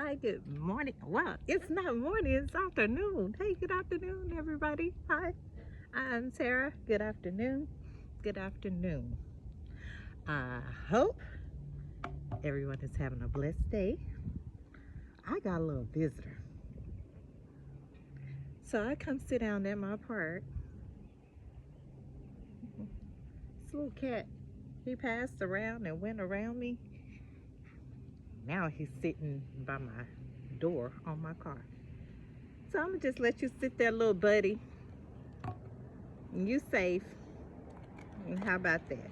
Hi, good morning. Well, it's not morning, it's afternoon. Hey, good afternoon, everybody. Hi, I'm Sarah. Good afternoon. Good afternoon. I hope everyone is having a blessed day. I got a little visitor. So I come sit down at my park. This little cat, he passed around and went around me. Now he's sitting by my door on my car. So I'm gonna just let you sit there, little buddy. You safe. And how about that?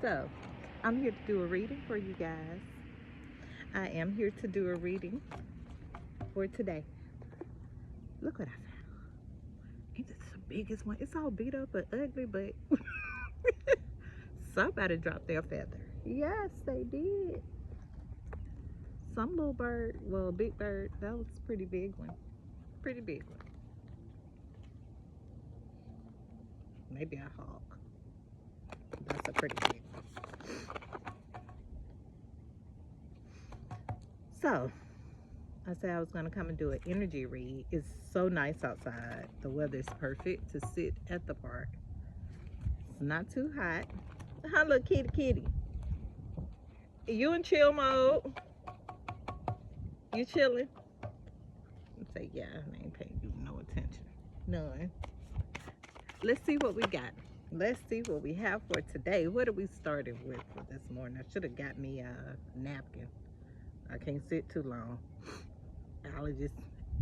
So, I'm here to do a reading for you guys. I am here to do a reading for today. Look what I found. Ain't this the biggest one? It's all beat up and ugly, but somebody dropped their feather. Yes, they did. Some little bird, well, a big bird, that was a pretty big one. Pretty big one. Maybe a hawk. That's a pretty big one. So, I said I was going to come and do an energy read. It's so nice outside. The weather is perfect to sit at the park. It's not too hot. Hi, little kitty. You in chill mode? You chilling? I say, yeah, I ain't paying you no attention. None. Let's see what we got. Let's see what we have for today. What are we starting with for this morning? I should have got me a napkin. I can't sit too long. Allergies,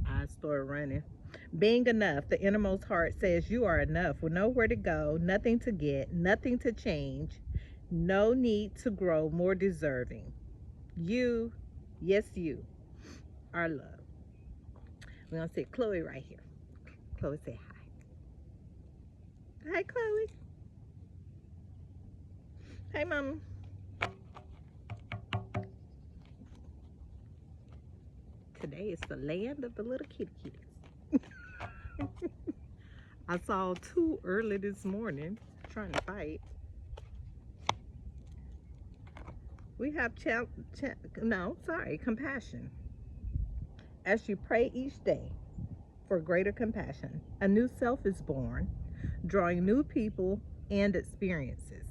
eyes start running. Being enough, the innermost heart says you are enough with nowhere to go, nothing to get, nothing to change, no need to grow more deserving. You, yes, you are loved. We're going to see Chloe right here. Chloe, say hi. Hi, Chloe. Hey, Mama. Today is the land of the little kitties. I saw two early this morning trying to fight. We have compassion. As you pray each day for greater compassion, a new self is born, drawing new people and experiences.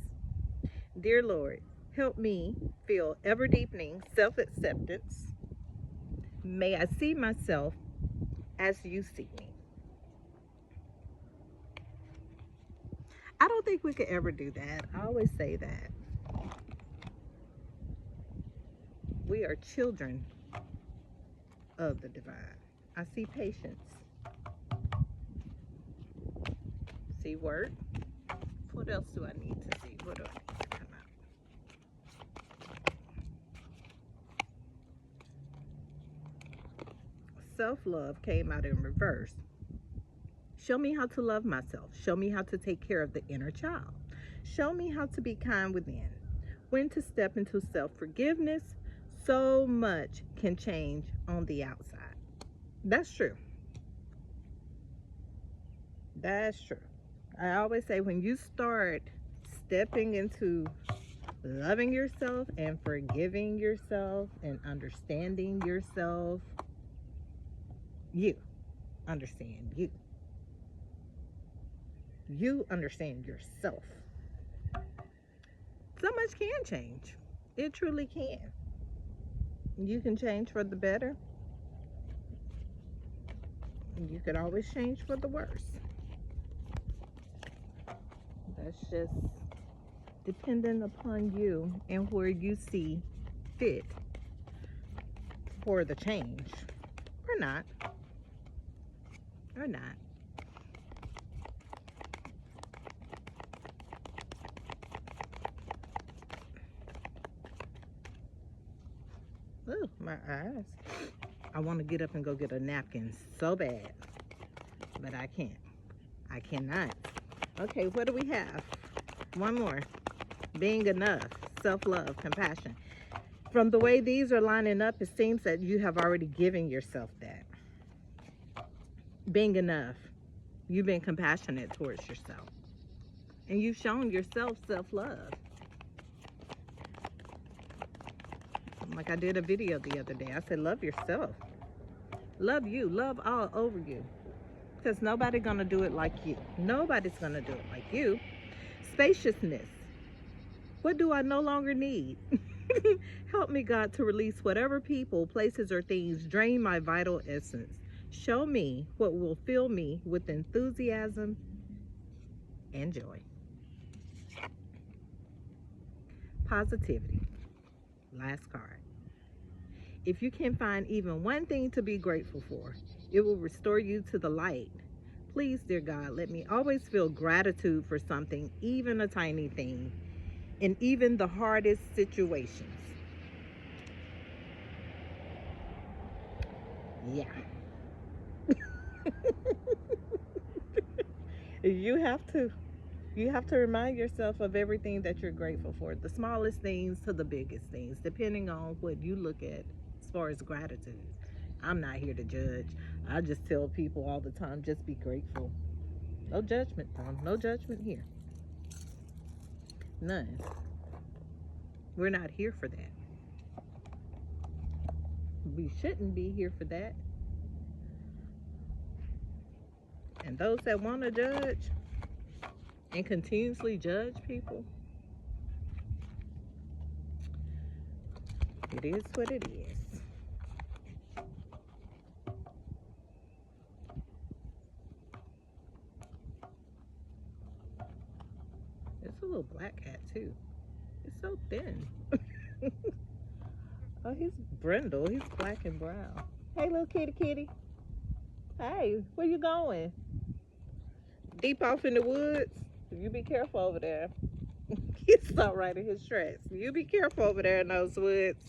Dear Lord, help me feel ever deepening self acceptance. May I see myself as you see me. I don't think we could ever do that. I always say that. We are children of the divine. I see patience. See work. What else do I need to see? What do I need to come out? Self-love came out in reverse. Show me how to love myself. Show me how to take care of the inner child. Show me how to be kind within. When to step into self-forgiveness. So much can change on the outside. That's true. That's true. I always say when you start stepping into loving yourself and forgiving yourself and understanding yourself, you understand you. You understand yourself. So much can change. It truly can. You can change for the better. You could always change for the worse. That's just dependent upon you and where you see fit for the change. Or not. Or not. Ooh, my eyes. I want to get up and go get a napkin so bad. But I can't. I cannot. Okay, what do we have? One more. Being enough. Self-love. Compassion. From the way these are lining up, it seems that you have already given yourself that. Being enough. You've been compassionate towards yourself. And you've shown yourself self-love. Like I did a video the other day. I said, love yourself. Love you. Love all over you. Because nobody's going to do it like you. Nobody's going to do it like you. Spaciousness. What do I no longer need? Help me, God, to release whatever people, places, or things drain my vital essence. Show me what will fill me with enthusiasm and joy. Positivity. Last card. If you can find even one thing to be grateful for, it will restore you to the light. Please, dear God, let me always feel gratitude for something, even a tiny thing, in even the hardest situations. Yeah. You have to. You have to remind yourself of everything that you're grateful for, the smallest things to the biggest things, depending on what you look at as far as gratitude. I'm not here to judge. I just tell people all the time, just be grateful. No judgment, Tom. No judgment here. None. We're not here for that. We shouldn't be here for that. And those that want to judge and continuously judge people, it is what it is. It's a little black cat too. It's so thin. Oh, he's brindle. He's black and brown. Hey, little kitty kitty. Hey, where you going? Deep off in the woods? You be careful over there. He's so right in his tracks. You be careful over there in those woods.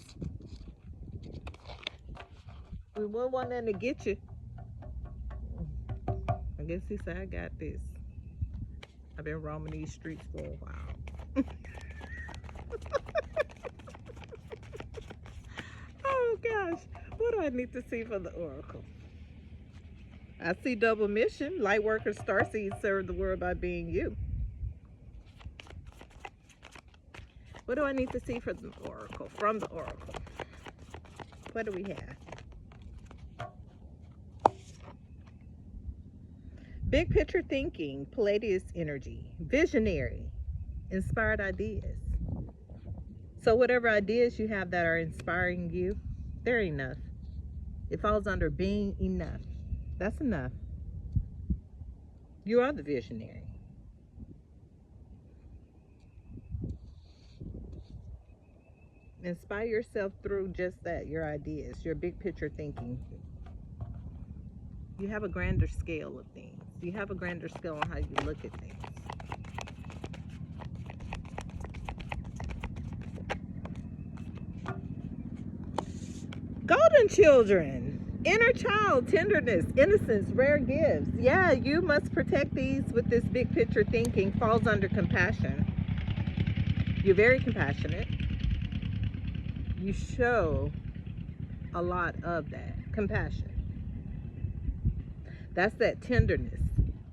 We wouldn't want nothing to get you. I guess he said, I got this. I've been roaming these streets for a while. Oh gosh, what do I need to see for the oracle? I see double mission. Light workers, starseeds serve the world by being you. What do I need to see for the oracle? From the oracle. What do we have? Big picture thinking, Palladius energy, visionary, inspired ideas. So whatever ideas you have that are inspiring you, they're enough. It falls under being enough. That's enough. You are the visionary. Inspire yourself through just that, your ideas, your big picture thinking. You have a grander scale of things. You have a grander scale on how you look at things. Golden children, inner child, tenderness, innocence, rare gifts. Yeah, you must protect these with this big picture thinking. Falls under compassion. You're very compassionate. You show a lot of that compassion. That's that tenderness.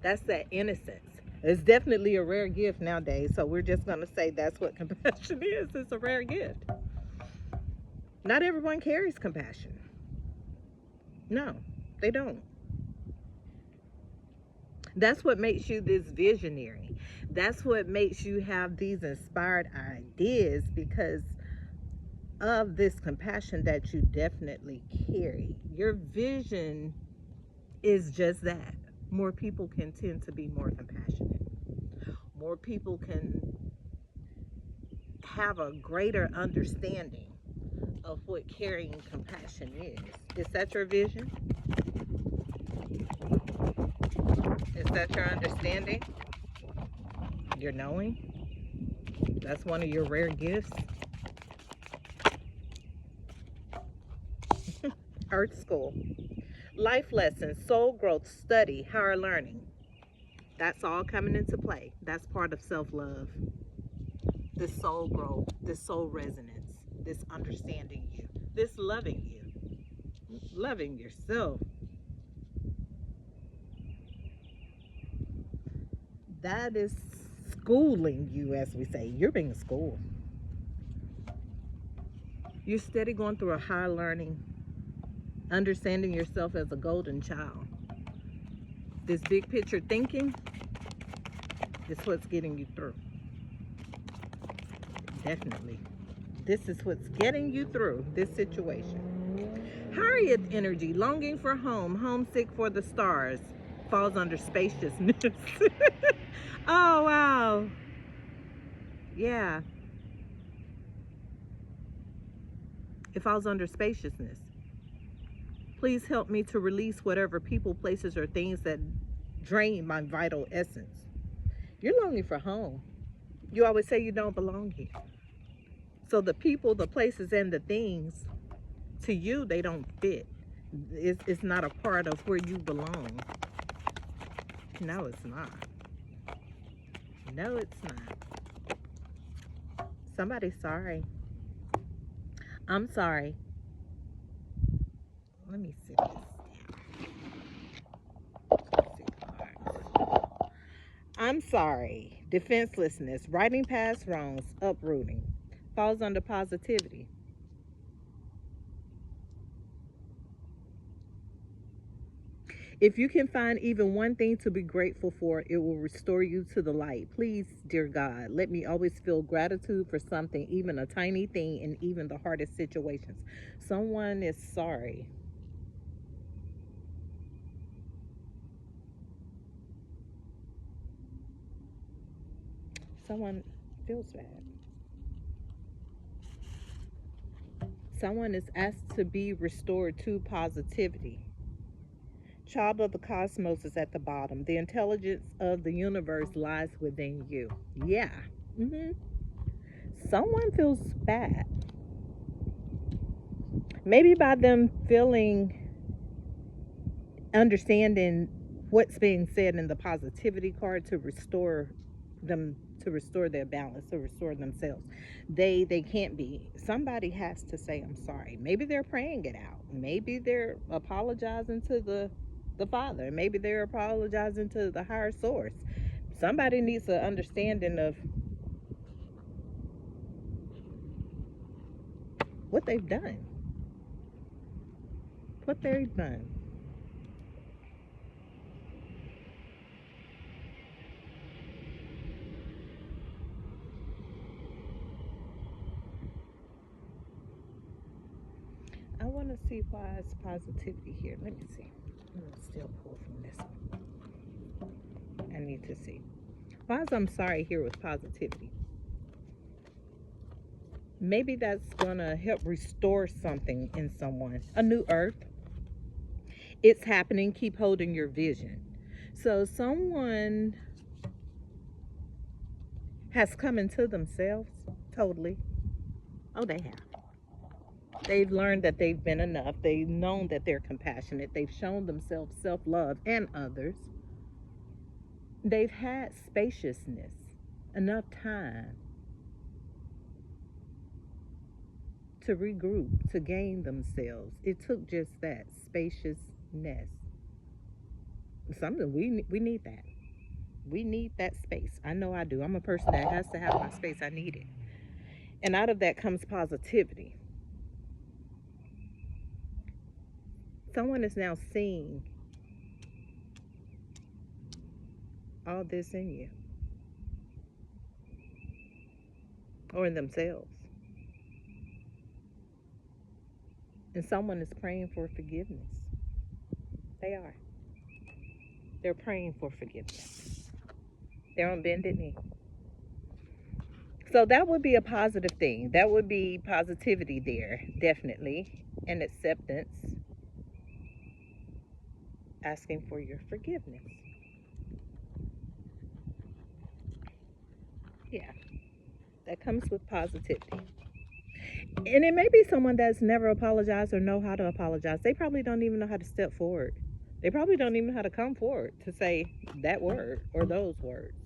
That's that innocence. It's definitely a rare gift nowadays, so we're just going to say that's what compassion is. It's a rare gift. Not everyone carries compassion. No, they don't. That's what makes you this visionary. That's what makes you have these inspired ideas, because of this compassion that you definitely carry. Your vision is just that. More people can tend to be more compassionate. More people can have a greater understanding of what carrying compassion is. Is that your vision? Is that your understanding? Your knowing? That's one of your rare gifts. Earth School. Life lessons, soul growth, study, higher learning. That's all coming into play. That's part of self-love. This soul growth, this soul resonance, this understanding you, this loving you, loving yourself. That is schooling you, as we say. You're being schooled. You're steady going through a high learning, understanding yourself as a golden child. This big picture thinking is what's getting you through. Definitely. This is what's getting you through this situation. Harriet energy, longing for home, homesick for the stars, falls under spaciousness. Oh, wow. Yeah. It falls under spaciousness. Please help me to release whatever people, places, or things that drain my vital essence. You're longing for home. You always say you don't belong here. So the people, the places, and the things, to you, they don't fit. It's not a part of where you belong. No, it's not. No, it's not. Somebody's sorry. I'm sorry. Let me sit this down. I'm sorry. Defenselessness, writing past wrongs, uprooting. Falls under positivity. If you can find even one thing to be grateful for, it will restore you to the light. Please, dear God, let me always feel gratitude for something, even a tiny thing, in even the hardest situations. Someone is sorry. Someone feels bad. Someone is asked to be restored to positivity. Child of the cosmos is at the bottom. The intelligence of the universe lies within you. Yeah. hmm Someone feels bad. Maybe by them feeling, understanding what's being said in the positivity card to restore them, to restore their balance, to restore themselves. They can't be. Somebody has to say I'm sorry. Maybe they're praying it out. Maybe they're apologizing to the Father. Maybe they're apologizing to the higher source. Somebody needs an understanding of what they've done. What they've done. I want to see why it's positivity here. Let me see. I'm going to still pull from this one. I need to see. Why is I'm sorry here with positivity? Maybe that's going to help restore something in someone. A new earth. It's happening. Keep holding your vision. So someone has come into themselves totally. Oh, they have. They've learned that they've been enough. They've known that they're compassionate. They've shown themselves self-love and others. They've had spaciousness, enough time to regroup, to gain themselves. It took just that spaciousness. Something we need that. We need that space. I know I do. I'm a person that has to have my space. I need it. And out of that comes positivity. Someone is now seeing all this in you or in themselves. And someone is praying for forgiveness. They are. They're praying for forgiveness. They're on bended knee. So that would be a positive thing. That would be positivity there, definitely. And acceptance. Asking for your forgiveness. Yeah, that comes with positivity. And it may be someone that's never apologized or know how to apologize. They probably don't even know how to step forward. They probably don't even know how to come forward to say that word or those words.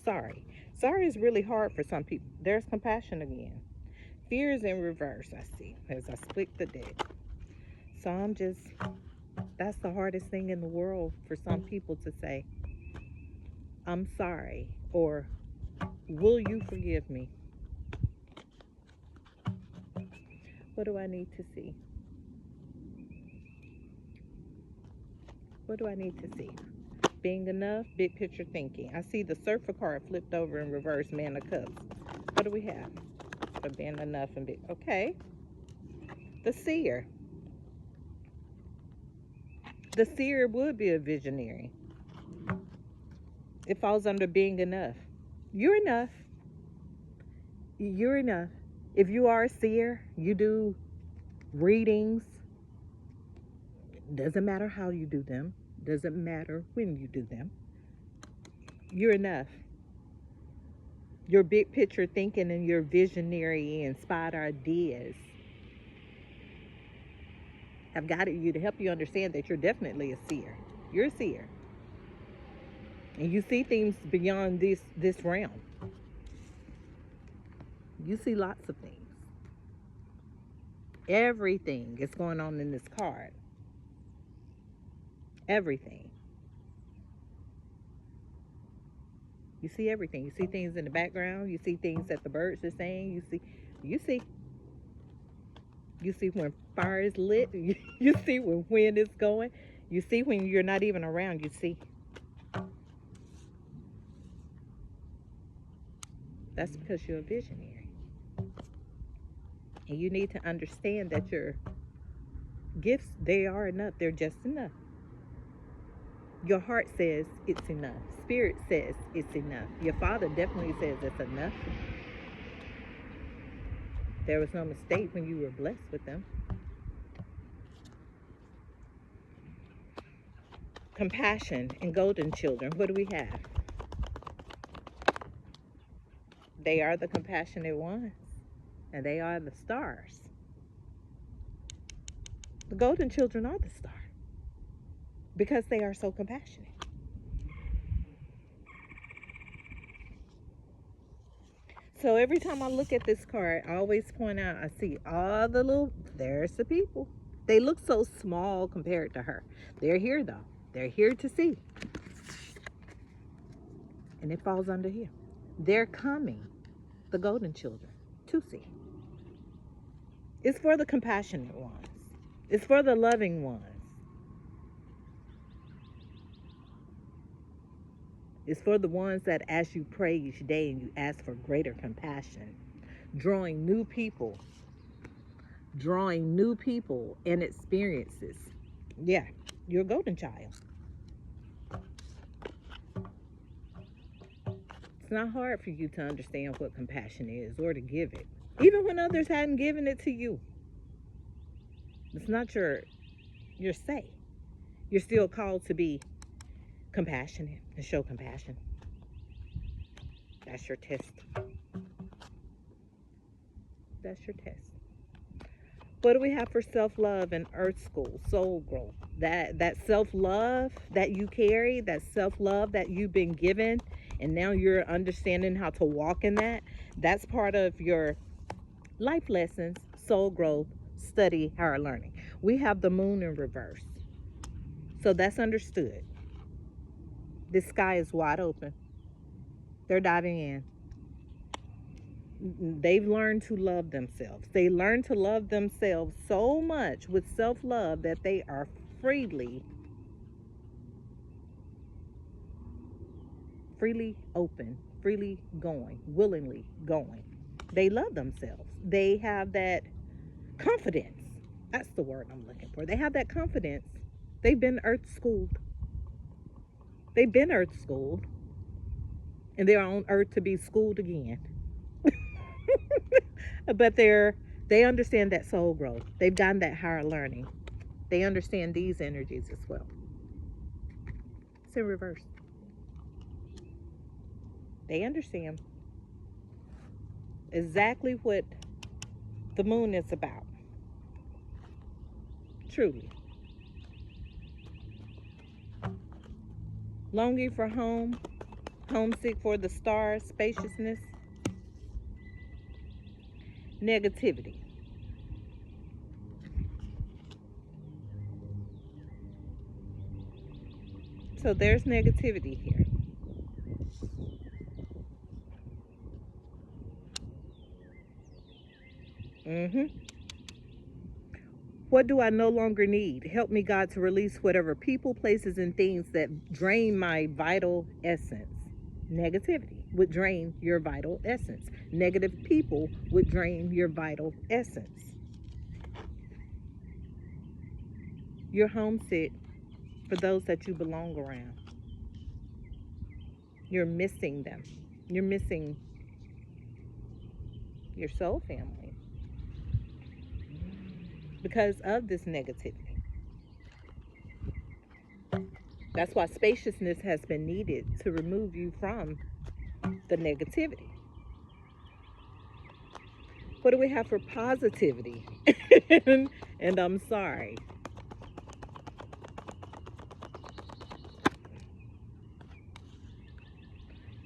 Sorry. Sorry is really hard for some people. There's compassion again. Fear is in reverse, I see, as I split the deck. So that's the hardest thing in the world for some people to say, I'm sorry, or will you forgive me? What do I need to see? What do I need to see? Being enough, big picture thinking. I see the surfer card flipped over in reverse, man of cups. What do we have for being enough and big? Okay. The seer. The seer would be a visionary. It falls under being enough. You're enough. You're enough. If you are a seer, you do readings. Doesn't matter how you do them. Doesn't matter when you do them. You're enough. Your big picture thinking and your visionary inspired ideas have guided you to help you understand that you're definitely a seer. You're a seer. And you see things beyond this realm. You see lots of things. Everything is going on in this card. Everything. You see everything. You see things in the background. You see things that the birds are saying. You see when fire is lit. You see when wind is going. You see when you're not even around. You see. That's because you're a visionary. And you need to understand that your gifts, they are enough. They're just enough. Your heart says it's enough. Spirit says it's enough. Your Father definitely says it's enough. There was no mistake when you were blessed with them. Compassion and golden children. What do we have? They are the compassionate ones. And they are the stars. The golden children are the star. Because they are so compassionate. So every time I look at this card, I always point out, I see all the little, there's the people. They look so small compared to her. They're here though. They're here to see. And it falls under here. They're coming, the golden children, to see. It's for the compassionate ones. It's for the loving ones. It's for the ones that as you pray each day and you ask for greater compassion, drawing new people and experiences. Yeah, you're a golden child. It's not hard for you to understand what compassion is or to give it, even when others hadn't given it to you. It's not your say. You're still called to be compassionate and show compassion. That's your test. That's your test. What do we have for self-love and earth school, soul growth? That self-love that you carry, that self-love that you've been given, and now you're understanding how to walk in that. That's part of your life lessons, soul growth, study, higher learning. We have the moon in reverse. So that's understood. The sky is wide open. They're diving in. They've learned to love themselves. They learn to love themselves so much with self-love that they are freely open, freely going, willingly going. They love themselves. They have that confidence. That's the word I'm looking for. They have that confidence. They've been earth schooled. They've been earth schooled. And they're on earth to be schooled again. But they understand that soul growth. They've gotten that higher learning. They understand these energies as well. It's in reverse. They understand exactly what the moon is about. Truly. Longing for home, homesick for the stars, spaciousness, negativity. So there's negativity here. What do I no longer need? Help me, God, to release whatever people, places, and things that drain my vital essence. Negativity would drain your vital essence. Negative people would drain your vital essence. You're homesick for those that you belong around. You're missing them. You're missing your soul family because of this negativity. That's why spaciousness has been needed to remove you from the negativity. What do we have for positivity? And I'm sorry.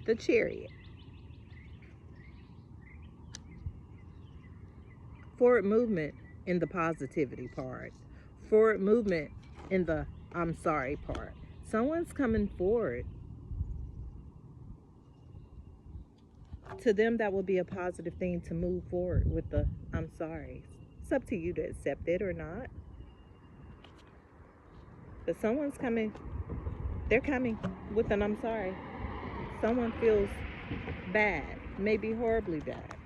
The Chariot. Forward movement in the positivity part. Forward movement in the I'm sorry part. Someone's coming forward. To them, that will be a positive thing to move forward with the I'm sorry. It's up to you to accept it or not. But someone's coming. They're coming with an I'm sorry. Someone feels bad, maybe horribly bad.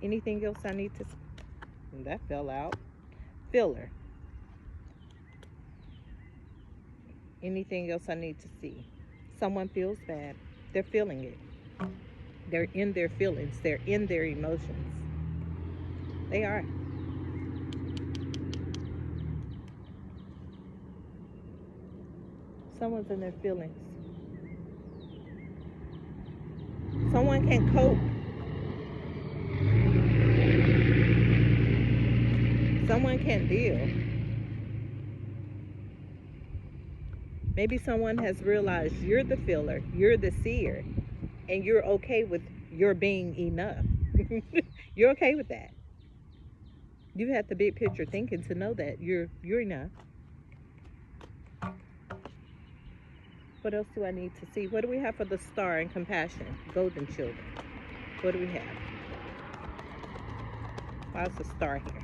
Anything else I need to... That fell out. Filler. Anything else I need to see? Someone feels bad. They're feeling it. They're in their feelings. They're in their emotions. They are. Someone's in their feelings. Someone can cope. Someone can't deal. Maybe someone has realized you're the feeler, you're the seer, and you're okay with your being enough. You're okay with that. You have the big picture thinking to know that you're enough. What else do I need to see? What do we have for the star and compassion? Golden children. What do we have? Why's the star here?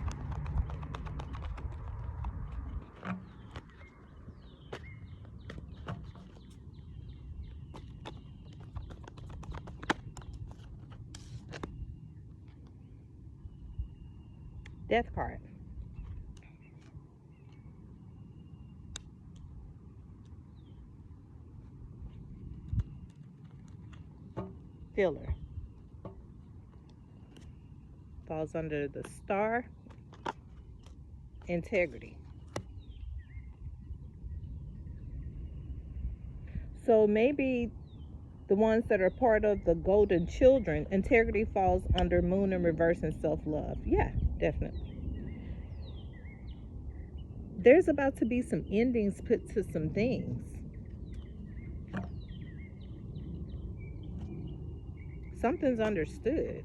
Death card. Filler. Falls under the star. Integrity. So maybe the ones that are part of the golden children, integrity falls under moon in reverse and self-love. Yeah, definitely. There's about to be some endings put to some things. Something's understood.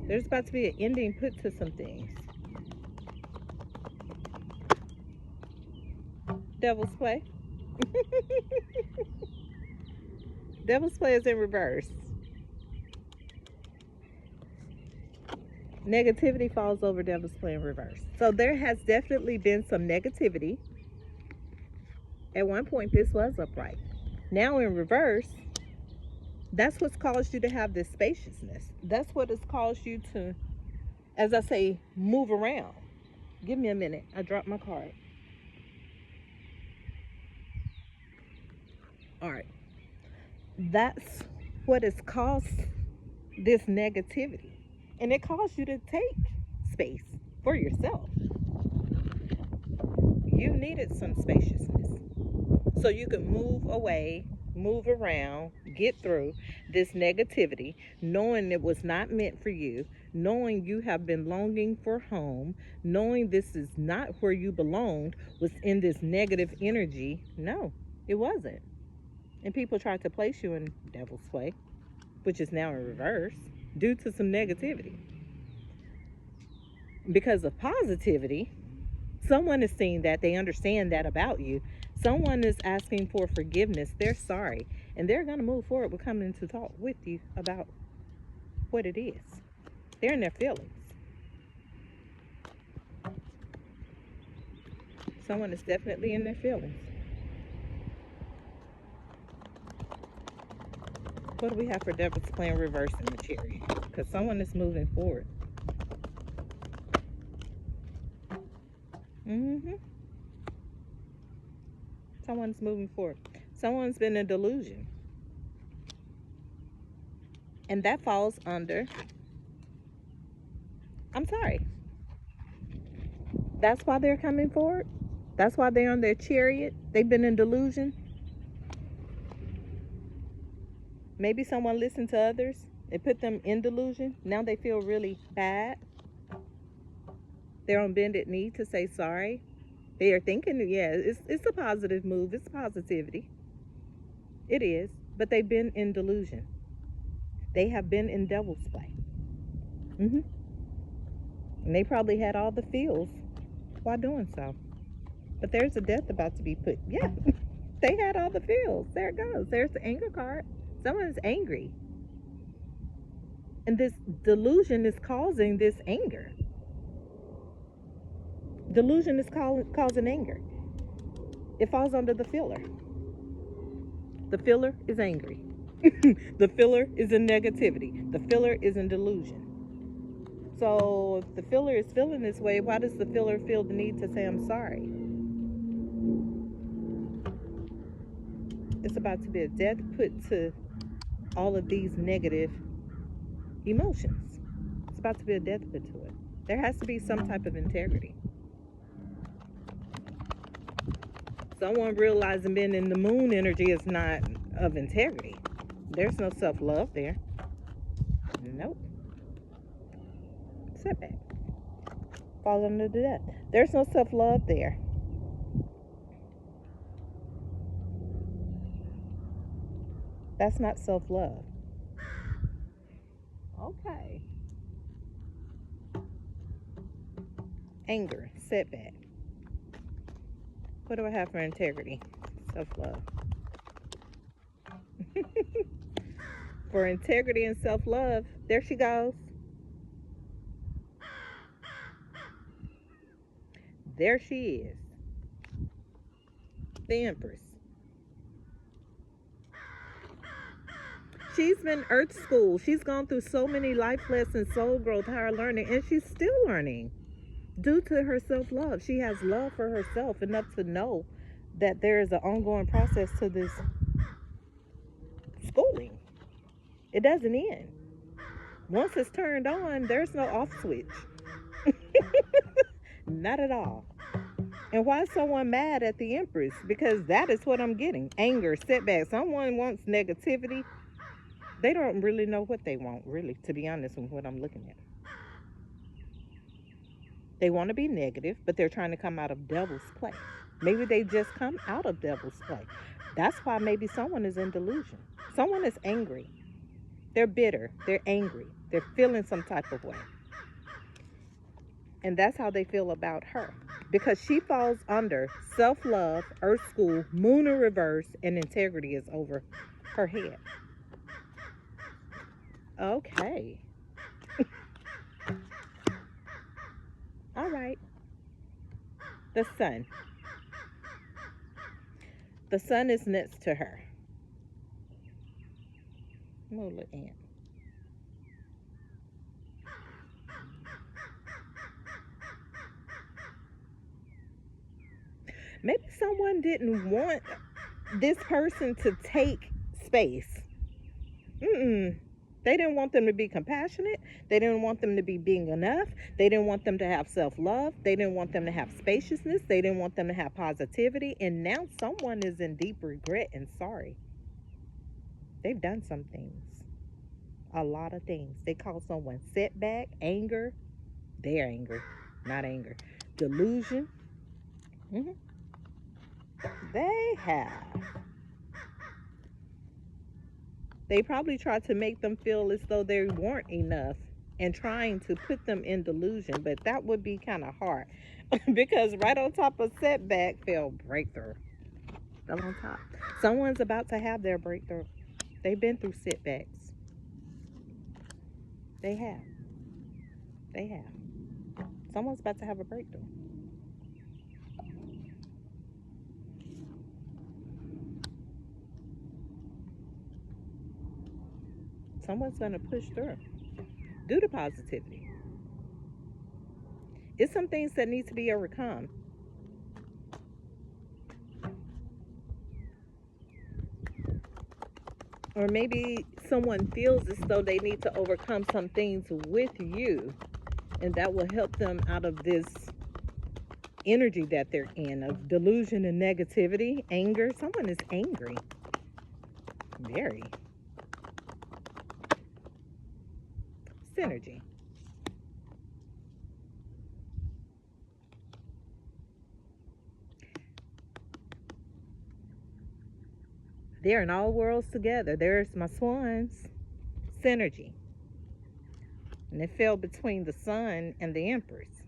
There's about to be an ending put to some things. Devil's play. Devil's play is in reverse. Negativity falls over devil's play in reverse. So there has definitely been some negativity. At one point, this was upright. Now in reverse, that's what's caused you to have this spaciousness. That's what has caused you to, as I say, move around. Give me a minute. I dropped my card. All right. That's what has caused this negativity. And it caused you to take space for yourself. You needed some spaciousness so you could move away, move around, get through this negativity, knowing it was not meant for you, knowing you have been longing for home, knowing this is not where you belonged, was in this negative energy. No, it wasn't. And people tried to place you in devil's play, which is now in reverse, due to some negativity. Because of positivity, someone is seeing that, they understand that about you. Someone is asking for forgiveness. They're sorry. And they're going to move forward with coming to talk with you about what it is. They're in their feelings. Someone is definitely in their feelings. What do we have for Devil's Plan reverse in the Chariot? Because someone is moving forward. Someone's moving forward. Someone's been in delusion. And that falls under, I'm sorry. That's why they're coming forward. That's why they're on their chariot. They've been in delusion. Maybe someone listened to others. It put them in delusion. Now they feel really bad. They're on bended knee to say sorry. They are thinking, yeah, it's a positive move. It's positivity. It is. But they've been in delusion. They have been in devil's play. And they probably had all the feels while doing so. But there's a death about to be put. Yeah, they had all the feels. There it goes. There's the anger card. Someone's angry. And this delusion is causing this anger. Delusion is causing anger. It falls under the filler. The filler is angry. The filler is in negativity. The filler is in delusion. So if the filler is feeling this way, why does the filler feel the need to say, I'm sorry? It's about to be a death put to all of these negative emotions. It's about to be a death put to it. There has to be some type of integrity. Someone realizing being in the moon energy is not of integrity. There's no self-love there. Nope. Setback. Fall under the death. There's no self-love there. That's not self-love. Okay. Anger. Setback. What do I have for integrity? Self-love. For integrity and self-love, there she goes. There she is. The Empress. She's been Earth School. She's gone through so many life lessons, soul growth, higher learning, and she's still learning due to her self-love. She has love for herself enough to know that there is an ongoing process to this schooling. It doesn't end. Once it's turned on, there's no off switch. Not at all. And why is someone mad at the Empress? Because that is what I'm getting. Anger, setback. Someone wants negativity. They don't really know what they want, really, to be honest with what I'm looking at. They want to be negative, but they're trying to come out of devil's play. Maybe they just come out of devil's play. That's why maybe someone is in delusion. Someone is angry. They're bitter. They're angry. They're feeling some type of way. And that's how they feel about her. Because she falls under self-love, Earth School, Moon in reverse, and integrity is over her head. Okay. All right. The Sun. The Sun is next to her. Little ant. Maybe someone didn't want this person to take space. They didn't want them to be compassionate. They didn't want them to be being enough. They didn't want them to have self-love. They didn't want them to have spaciousness. They didn't want them to have positivity. And now someone is in deep regret and sorry. They've done some things. A lot of things. They call someone setback, anger. They're angry, not anger. Delusion. They have. They probably tried to make them feel as though they weren't enough and trying to put them in delusion, but that would be kind of hard because right on top of setback fell breakthrough. Fell on top. Someone's about to have their breakthrough. They've been through setbacks. They have. They have. Someone's about to have a breakthrough. Someone's going to push through due to positivity. It's some things that need to be overcome. Or maybe someone feels as though they need to overcome some things with you, and that will help them out of this energy that they're in of delusion and negativity, anger. Someone is angry. Very. Synergy. They're in all worlds together. There's my swans. Synergy. And it fell between the sun and the empress.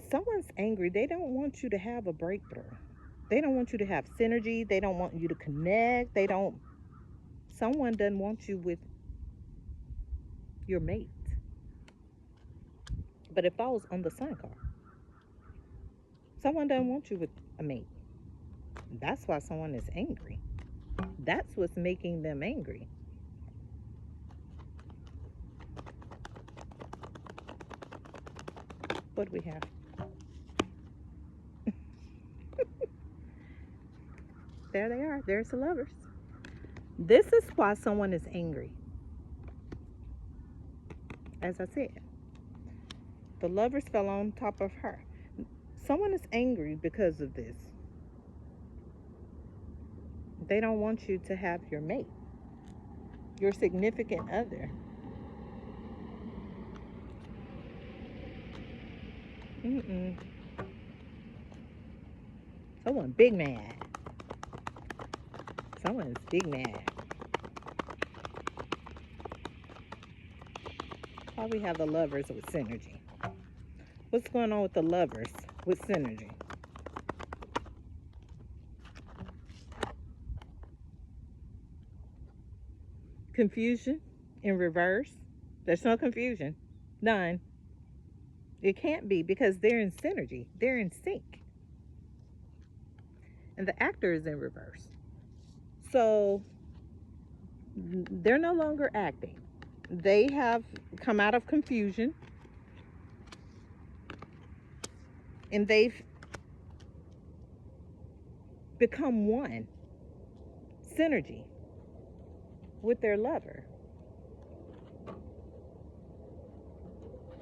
Someone's angry. They don't want you to have a breakthrough. They don't want you to have synergy. They don't want you to connect. Someone doesn't want you with your mate. But it falls on the sun card. Someone doesn't want you with a mate. That's why someone is angry. That's what's making them angry. What do we have? There they are. There's the lovers. This is why someone is angry. As I said, the lovers fell on top of her. Someone is angry because of this. They don't want you to have your mate, your significant other. Someone big mad. Someone's big mad. Why we have the lovers with synergy? What's going on with the lovers with synergy? Confusion in reverse. There's no confusion. None. It can't be because they're in synergy. They're in sync. And the actor is in reverse. So they're no longer acting. They have come out of confusion. And they've become one. Synergy with their lover.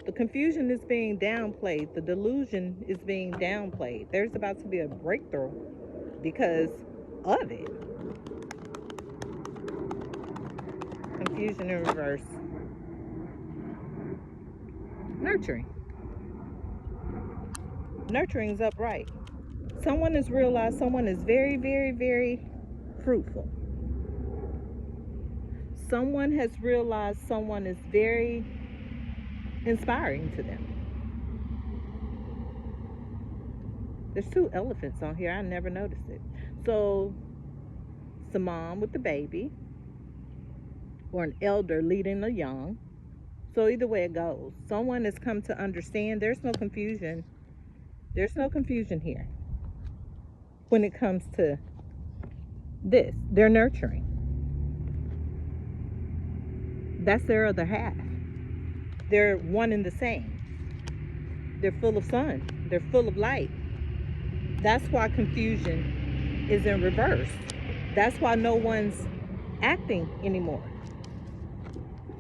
The confusion is being downplayed. The delusion is being downplayed. There's about to be a breakthrough because of it. Confusion in reverse. Nurturing. Nurturing is upright. Someone has realized someone is very, very, very fruitful. Someone has realized someone is very inspiring to them. There's 2 elephants on here. I never noticed it. So it's a mom with the baby or an elder leading the young. So either way it goes, someone has come to understand there's no confusion. There's no confusion here when it comes to this. They're nurturing. That's their other half. They're one and the same. They're full of sun. They're full of light. That's why confusion is in reverse. That's why no one's acting anymore.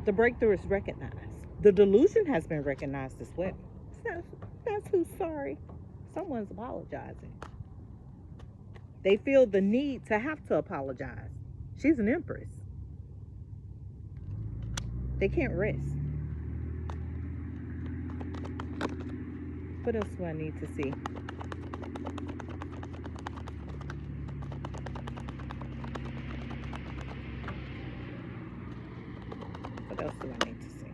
The breakthrough is recognized. The delusion has been recognized as well. That's who's sorry. Someone's apologizing. They feel the need to have to apologize. She's an empress. They can't rest. What else do I need to see? What else do I need to see?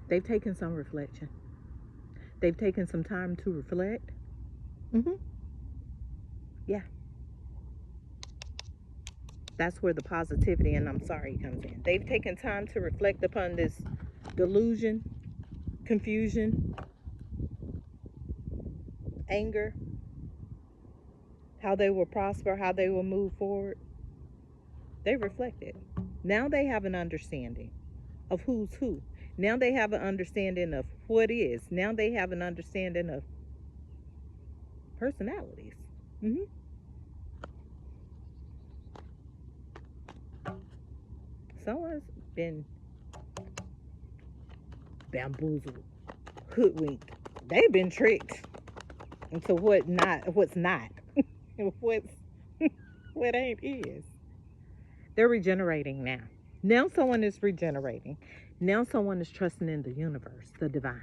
They've taken some reflection. They've taken some time to reflect. Yeah. That's where the positivity and I'm sorry comes in. They've taken time to reflect upon this delusion, confusion, anger, how they will prosper, how they will move forward. They reflect it. Now they have an understanding of who's who. Now they have an understanding of what is. Now they have an understanding of personalities. hmm Someone's been bamboozled, hoodwinked. They've been tricked into what's not, what's what ain't is. They're regenerating now. Now someone is regenerating. Now someone is trusting in the universe, the divine.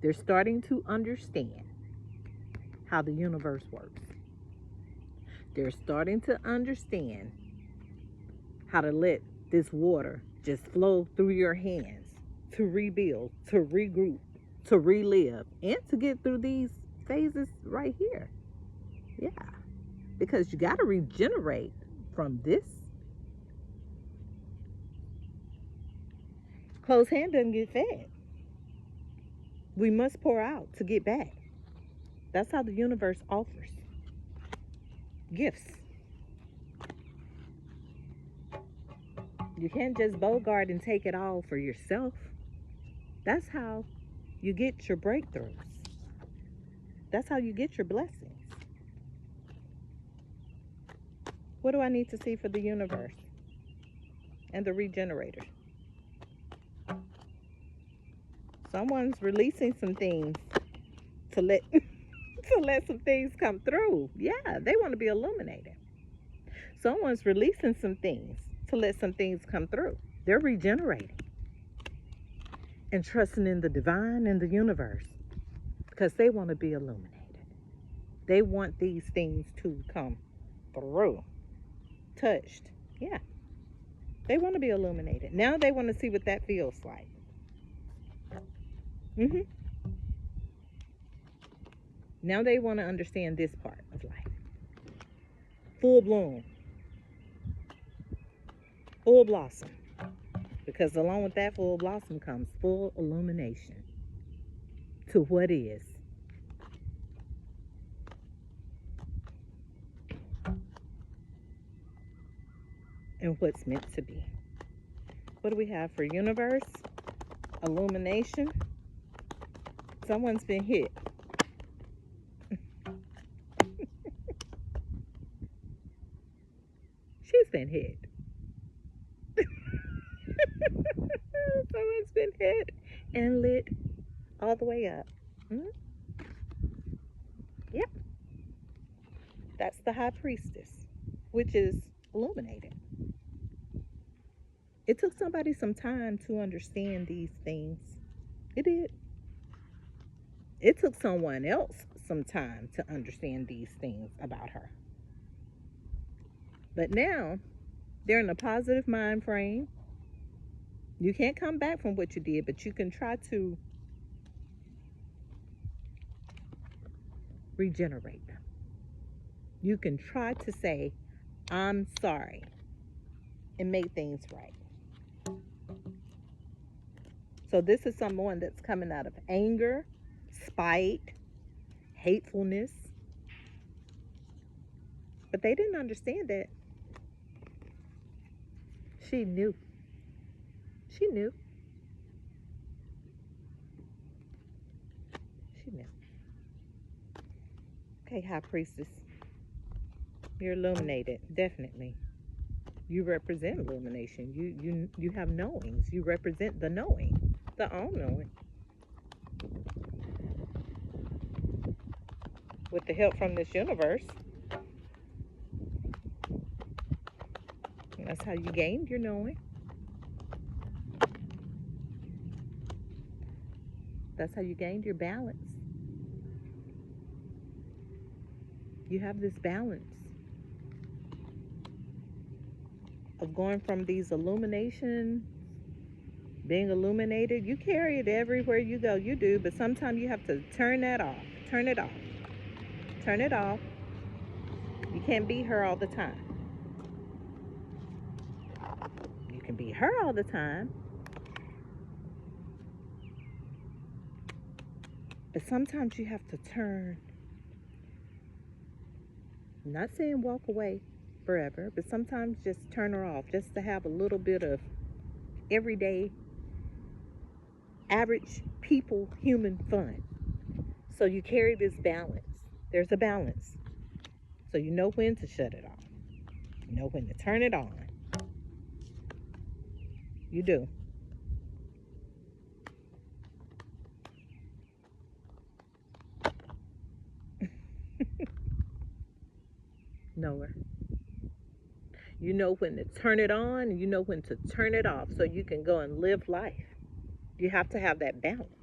They're starting to understand how the universe works. They're starting to understand how to let this water just flow through your hands to rebuild, to regroup, to relive, and to get through these phases right here. Yeah, because you got to regenerate from this. Closed hand doesn't get fed. We must pour out to get back. That's how the universe offers gifts. You can't just bogart and take it all for yourself. That's how you get your breakthroughs. That's how you get your blessings. What do I need to see for the universe and the regenerators? Someone's releasing some things to let to let some things come through. Yeah, they want to be illuminated. Someone's releasing some things to let some things come through. They're regenerating and trusting in the divine and the universe because they want to be illuminated. They want these things to come through, touched. Yeah, they want to be illuminated. Now they want to see what that feels like. hmm Now they want to understand this part of life. Full bloom, full blossom. Because along with that full blossom comes full illumination to what is. And what's meant to be. What do we have for universe? Illumination. Someone's been hit. She's been hit. Someone's been hit and lit all the way up. Yep. That's the high priestess, which is illuminated. It took somebody some time to understand these things. It did. It took someone else some time to understand these things about her. But now they're in a positive mind frame. You can't come back from what you did, but you can try to regenerate them. You can try to say, I'm sorry, and make things right. So this is someone that's coming out of anger, spite, hatefulness. But they didn't understand that. She knew. She knew. She knew. Okay, High Priestess. You're illuminated, definitely. You represent illumination. You have knowings. You represent the knowing, the all knowing. With the help from this universe, that's how you gained your knowing. That's how you gained your balance. You have this balance of going from these illumination, being illuminated. You carry it everywhere you go. You do, but sometimes you have to turn that off. Turn it off. Turn it off. You can't be her all the time. You can be her all the time, But sometimes you have to turn, I'm not saying walk away forever, but sometimes just turn her off just to have a little bit of everyday, average people, human fun. So you carry this balance. There's a balance. So you know when to shut it off. You know when to turn it on. You do. Nowhere. You know when to turn it on and you know when to turn it off so you can go and live life. You have to have that balance.